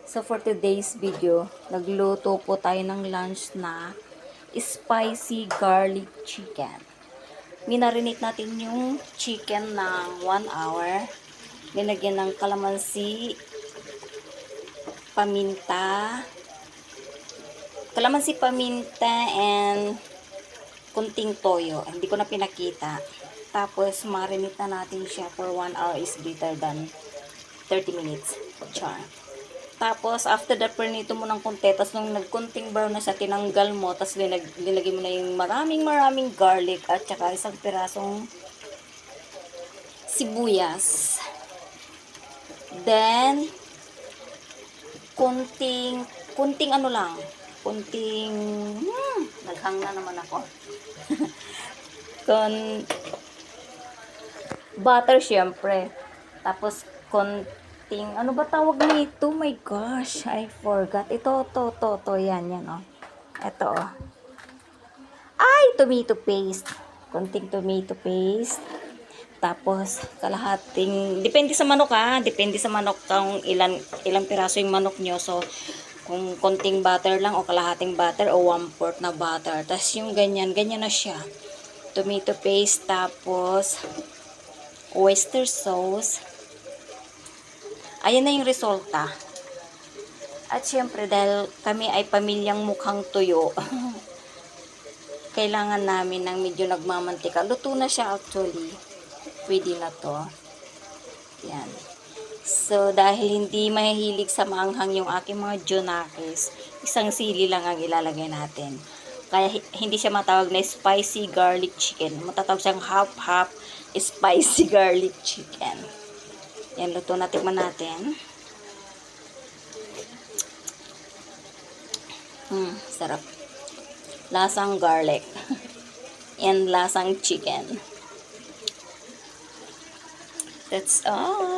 So for today's video, nagluto po tayo ng lunch na spicy garlic chicken. Minarinate natin yung chicken ng 1 hour. Nilagyan ng kalamansi, paminta, and kunting toyo. Hindi ko na pinakita. Tapos, marinate na natin siya for 1 hour is greater than 30 minutes. Char. Tapos, after that, pernito mo ng konti. Tapos, nung nagkunting brown na siya, tinanggal mo. Tapos, nilagay mo na yung maraming garlic at saka isang pirasong sibuyas. Then, kunting ano lang. Naghang na naman ako. Butter, syempre. Tapos, ano ba tawag nito? My gosh, I forgot. Ito, yan, oh. Ito, oh. Ay, tomato paste. Konting tomato paste. Tapos, depende sa manok, depende sa manok kung ilang piraso yung manok nyo. So, kung konting butter lang o kalahating butter o 1/4 na butter. Tapos, yung ganyan na siya. Tomato paste, tapos oyster sauce. Ayan na yung resulta. At syempre, dahil kami ay pamilyang mukhang tuyo, kailangan namin ng medyo nagmamantika. Luto na siya actually. Pwede na to. Yan. So, dahil hindi mahihilig sa maanghang yung aking mga jonakis, isang sili lang ang ilalagay natin. Kaya hindi siya matawag na spicy garlic chicken. Matatawag siyang half spicy garlic chicken. Yan, luto na. Tikman natin. Sarap. Lasang garlic. And lasang chicken. That's all.